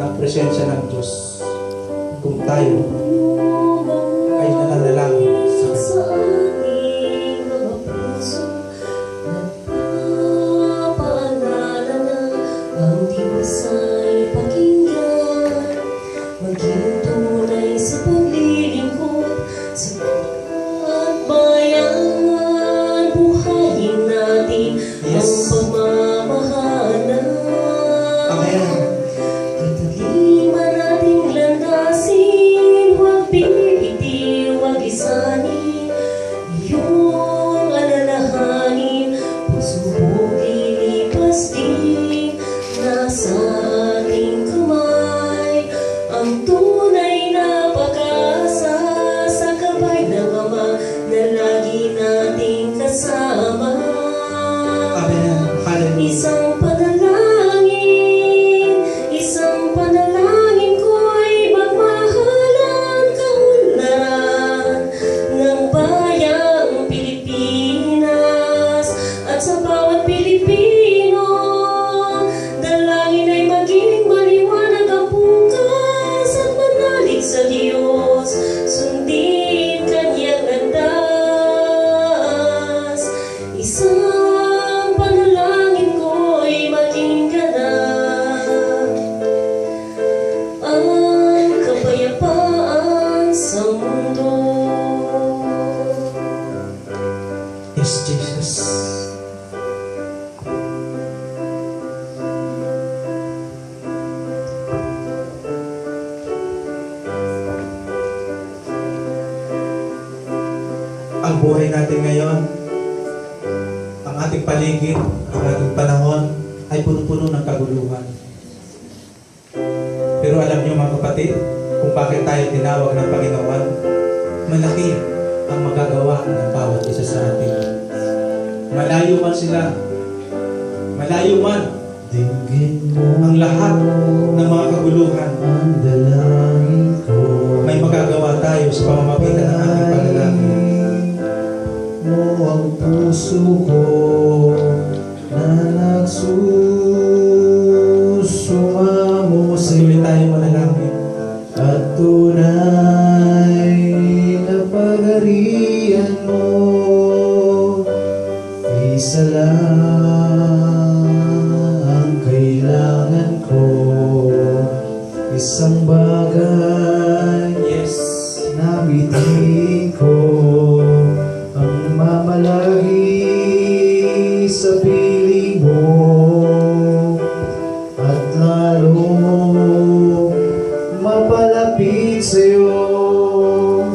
ng presensya ng Diyos kung tayo ay nananalangin sa sa Kanya. ating mga puso, nagpapaalala na ang Diyos ay pakinggan, maging tunay sa paglilingkod sa bawat bayan. Buhayin natin ang pagmamahalan. Amen. Kataliman nating landasin, huwag bibitiw, huwag isanin. Iyong alalahanin, pagsubok lilipas din. Nasa ating kamay ang tunay na pag-asa, sa gabay ng Ama na lagi nating kasama. Amen. Hallelujah. Isang panalangin ko'y magmahalan, kaunlaran ng bayang Pilipinas at sa bawat Pilipino. Dalangin ay maging maliwanag ang bukas at manalig sa Diyos, sundin Kanyang landas. Isang panalangin ko'y maging ganap, ang kapayapaan sa mundo. Yes, Jesus. Ang buhay natin ngayon, ang ating paligid, ang ating panahon ay puno-puno ng kaguluhan. Pero alam niyo mga kapatid, kung bakit tayo tinawag ng Panginoon, malaki ang magagawa ng bawat isa sa atin. Malayo man sila, malayo man Dinggin mo ang lahat ng mga kaguluhan, ang dalangin ko. may magagawa tayo sa pamamagitan ng ating panalangin. Mo ang puso ko na nagsusumamo sa Patuloy tayo manalangin. at tunay na pag-arian mo. Isa lang ang kailangan ko, isang bagay Yes. na bitin ko, ang mamalagi sa piling mo at lalo mapalapit sa'yo.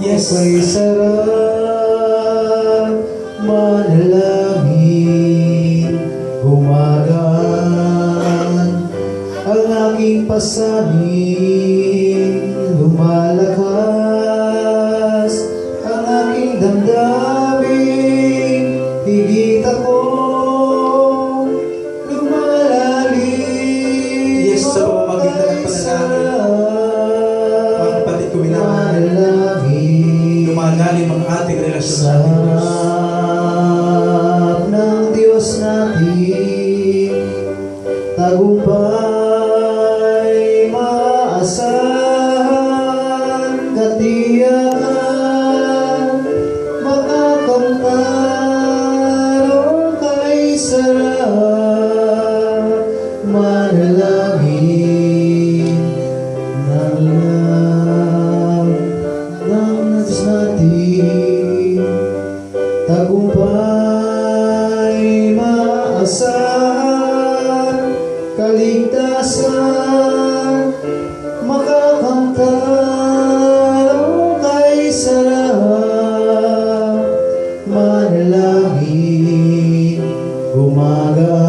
Yes. Ako'y sarap manalangin, gumagaan ang aking pasanin, lumalakas ang aking damdamin, higit ako lumalalim. Yes, sa pamamagitan ng panalangin. Mga kapatid ko, minamahal, lumalalim ang ating relasyon Sa sa ating Diyos. harap ng Diyos natin, tagumpay maasahan, katiyakan, makakamtarong kay sarap, manalangin ng love ng Diyos natin, tagumpay maasahan, kaligtasan, makakamtan kay sarap, manalangin, gumagaan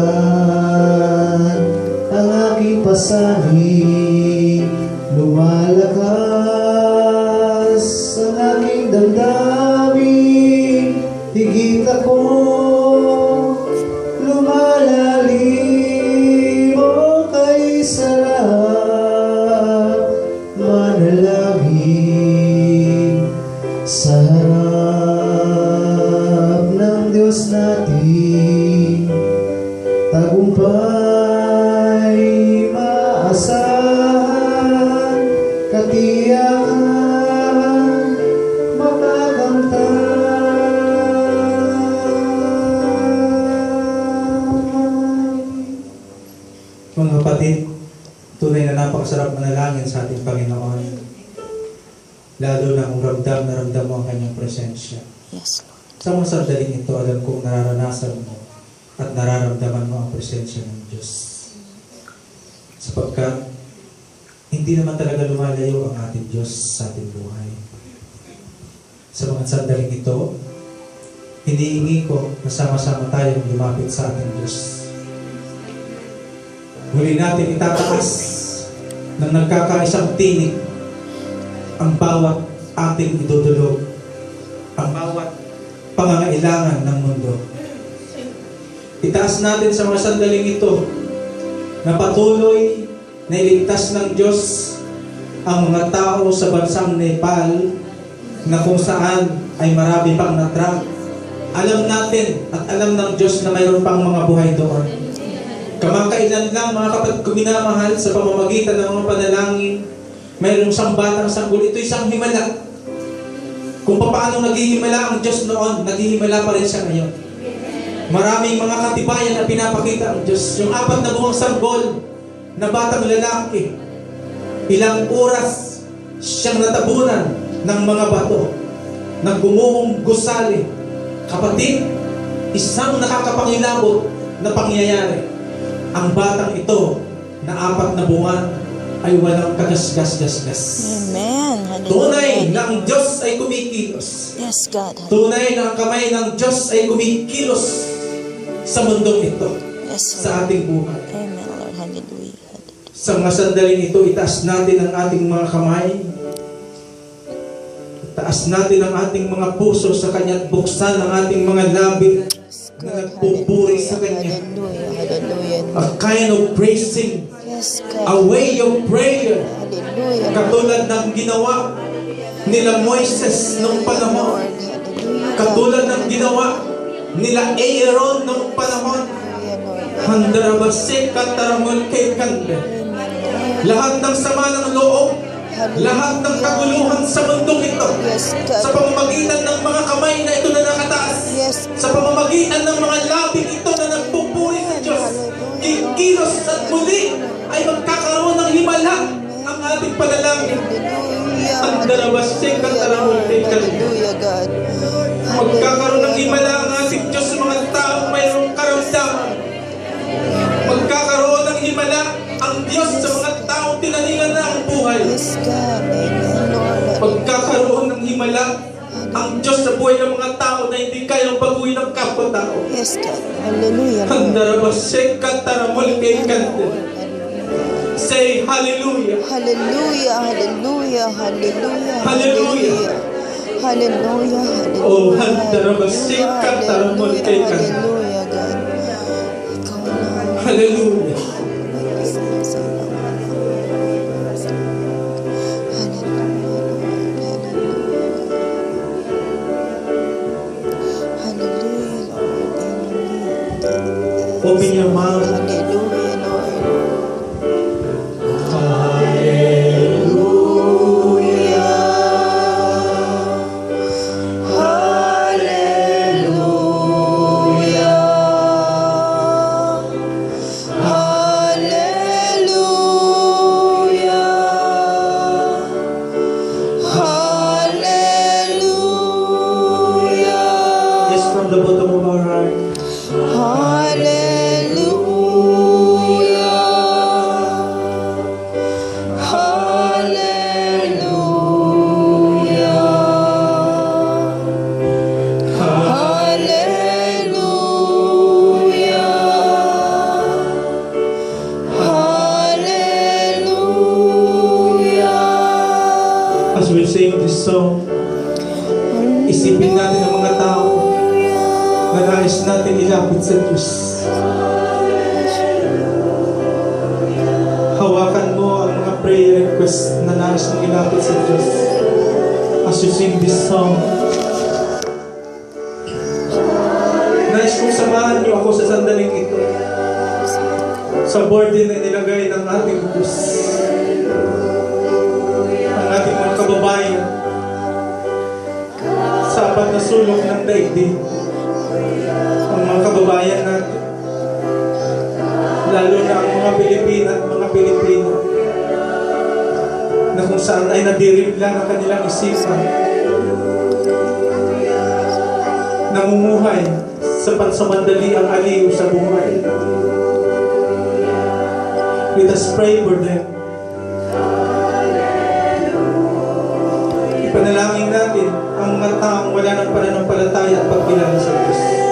ang aking pasanin, lumalakas ang aking damdamin, higit ako lumalalim o kay sarap, manalangin sa harap ng Diyos natin, tagumpay maasahan, Tunay na napakasarap manalangin sa ating Panginoon. Lalo na kung ramdam na ramdam mo ang kanyang presensya. Yes, Lord. Sa mga sandaling ito, alam kong nararanasan mo at nararamdaman mo ang presensya ng Diyos. Sapagkat hindi naman talaga lumalayo ang ating Diyos sa ating buhay. Sa mga sandaling ito, hinihingi ko na sama-sama tayong lumapit sa ating Diyos. Huli natin itataas ng nagkakaisang tinig ang bawat ating idudulog, ang bawat pangangailangan ng mundo. Itaas natin sa mga sandaling ito na patuloy na iligtas ng Diyos ang mga tao sa bansang Nepal na kung saan ay marami pang natrap. Alam natin at alam ng Diyos na mayroon pang mga buhay doon. Kamakailan lang mga kapatid ko minamahal sa pamamagitan ng mga panalangin, mayroong isang batang sanggol. Ito isang himala. Kung paano naghihimala ang Diyos noon, naghihimala pa rin siya ngayon. Maraming mga katibayan na pinapakita ang Diyos. Yung 4 na buwang sanggol na batang lalaki, ilang oras siyang natabunan ng mga bato na gumuhong gusali. Kapatid, isang nakakapangilabot na pangyayari. Ang batang ito na 4 na buwan ay walang kagasgas-gasgas. Amen. Tunay Hallelujah. na ang Diyos ay kumikilos. Yes, God. Tunay na ang kamay ng Diyos ay kumikilos sa mundong ito, Yes, Lord. sa ating buhay. Amen, Lord. Hallelujah. Sa mga sandaling ito, itaas natin ang ating mga kamay. Itaas natin ang ating mga puso sa Kanya at buksan ang ating mga labi na nagpupuri sa Kanya. Hallelujah. Hallelujah. A kind of praising, Yes, a God. way of prayer, Hallelujah. katulad ng ginawa nila Moises noong panahon. Lord. Hallelujah. Katulad ng ginawa nila Aaron noong panahon. Hallelujah, Lord. Handarabase kataramol kay kande. Lahat ng sama ng loob, lahat ng kaguluhan sa mundong ito, Yes, sa God. pamamagitan ng mga kamay na ito na nakataas, Yes. sa pamamagitan ng mga labing ito na nagpupuri sa Diyos, kikilos at muli ay magkakaroon ng himala ang ating panalangin. Hallelujah. Handarabase kataramol kay kande. Hallelujah, God. Magkakaroon ng himala ang ating Diyos sa mga taong mayroong karamdaman. Magkakaroon ng himala ang Diyos sa mga taong tinaningan na ang buhay. Yes, God. Amen, Lord. Magkakaroon ng himala ang Diyos sa buhay ng mga tao na hindi kayang baguhin ng kapwa-tao. Yes, God. Hallelujah, Lord. Handarabase kataramol kay kande. Say hallelujah. Hallelujah, hallelujah, hallelujah, Hallelujah. Hallelujah, hallelujah. Oh, handarabase kataramol kay kande. Hallelujah, God. Ikaw lang. Hallelujah. Hallelujah, Lord. Open your mouth. Hallelujah, Lord. Yes, from the bottom of our heart. As we sing this song, isipin natin ang mga tao na nais natin ilapit sa Diyos. Hawakan mo ang mga prayer request na nais mong ilapit sa Diyos. As you sing this song, nais kong samahan niyo ako sa sandaling ito, sa burden na nilagay ng ating Diyos, ang ating mga kababayan, sa apat na sulok ng daigdig, ang mga kababayan natin, lalo na ang mga Pilipina at mga Pilipino. Madilim lang ang kanilang isipan. Namumuhay sa pansamandali ang aliw sa buhay. Let us pray for them. Ipanalangin natin ang mga taong wala ng pananampalataya at pagkilala sa Diyos.